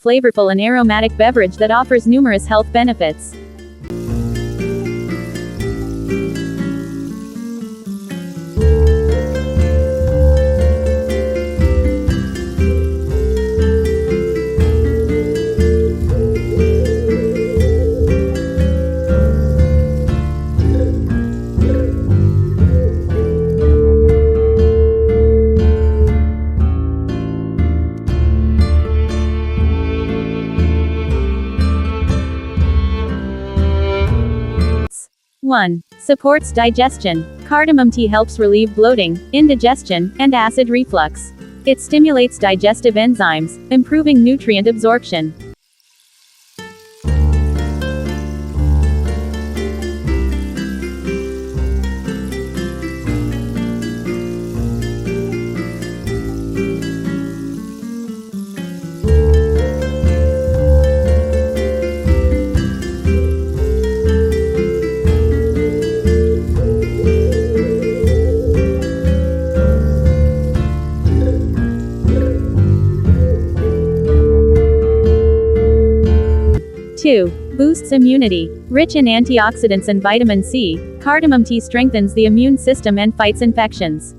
flavorful and aromatic beverage that offers numerous health benefits. One. Supports digestion. Cardamom tea helps relieve bloating, indigestion, and acid reflux. It stimulates digestive enzymes, improving nutrient absorption. 2. Boosts immunity. Rich in antioxidants and vitamin C, cardamom tea strengthens the immune system and fights infections.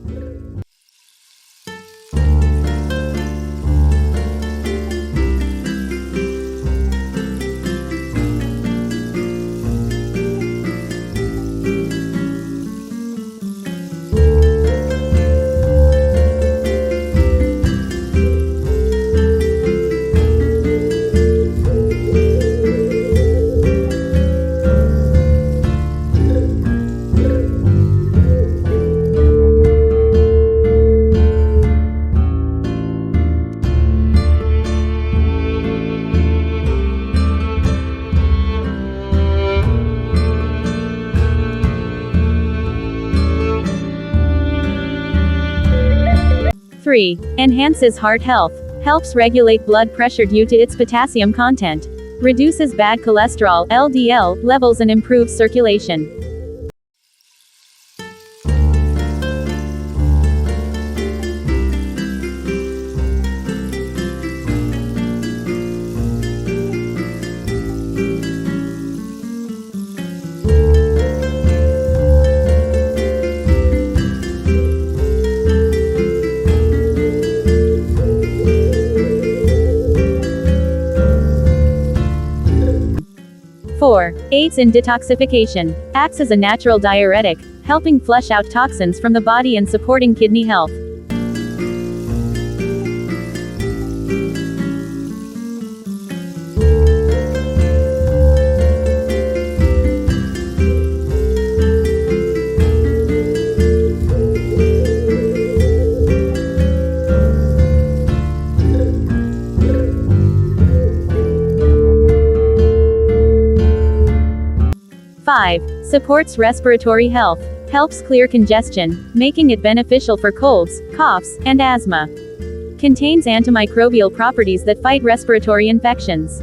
3. Enhances heart health. Helps regulate blood pressure due to its potassium content. Reduces bad cholesterol (LDL) levels and improves circulation. 4. Aids in detoxification. Acts as a natural diuretic, helping flush out toxins from the body and supporting kidney health. 5. Supports respiratory health. Helps clear congestion, making it beneficial for colds, coughs, and asthma. Contains antimicrobial properties that fight respiratory infections.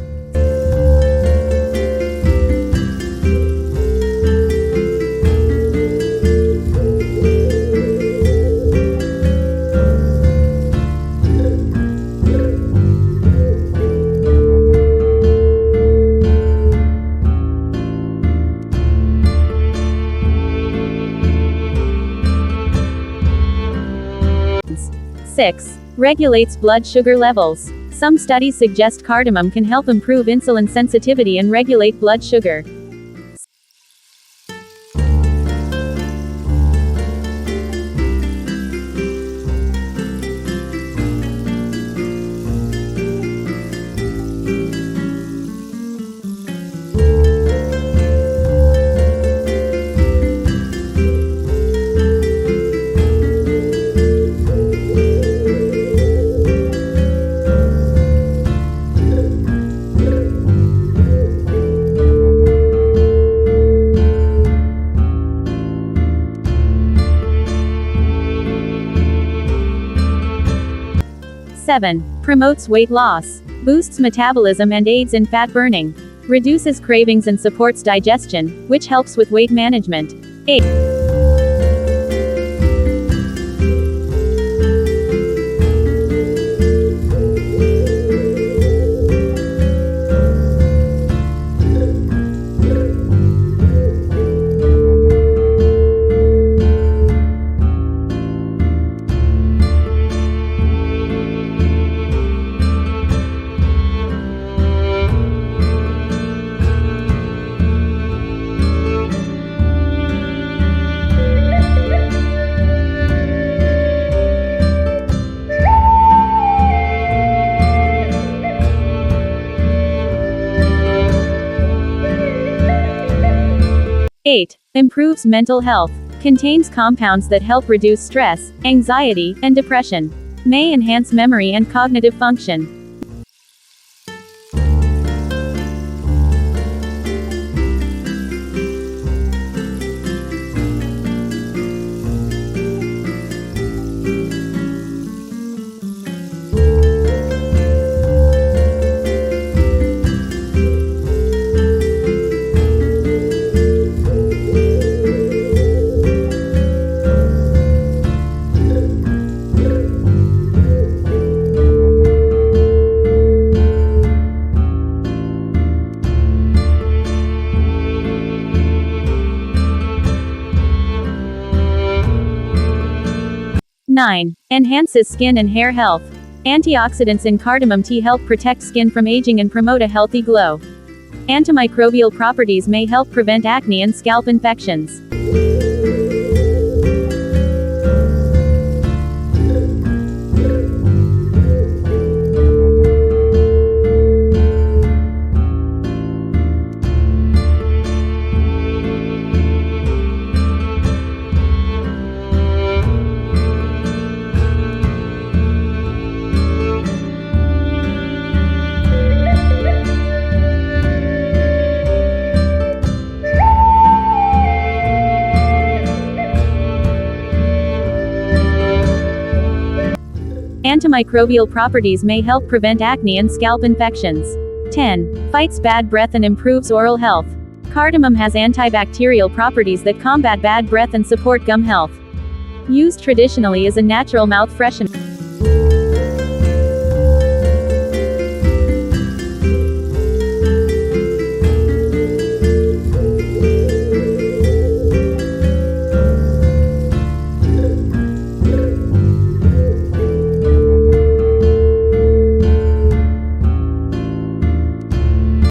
6. Regulates blood sugar levels. Some studies suggest cardamom can help improve insulin sensitivity and regulate blood sugar. 7. Promotes weight loss. Boosts metabolism and aids in fat burning. Reduces cravings and supports digestion, which helps with weight management. 8. 8. Improves mental health. Contains compounds that help reduce stress, anxiety, and depression. May enhance memory and cognitive function. 9. Enhances skin and hair health. Antioxidants in cardamom tea help protect skin from aging and promote a healthy glow. Antimicrobial properties may help prevent acne and scalp infections. Antimicrobial properties may help prevent acne and scalp infections. 10. Fights bad breath and improves oral health. Cardamom has antibacterial properties that combat bad breath and support gum health. Used traditionally as a natural mouth freshener.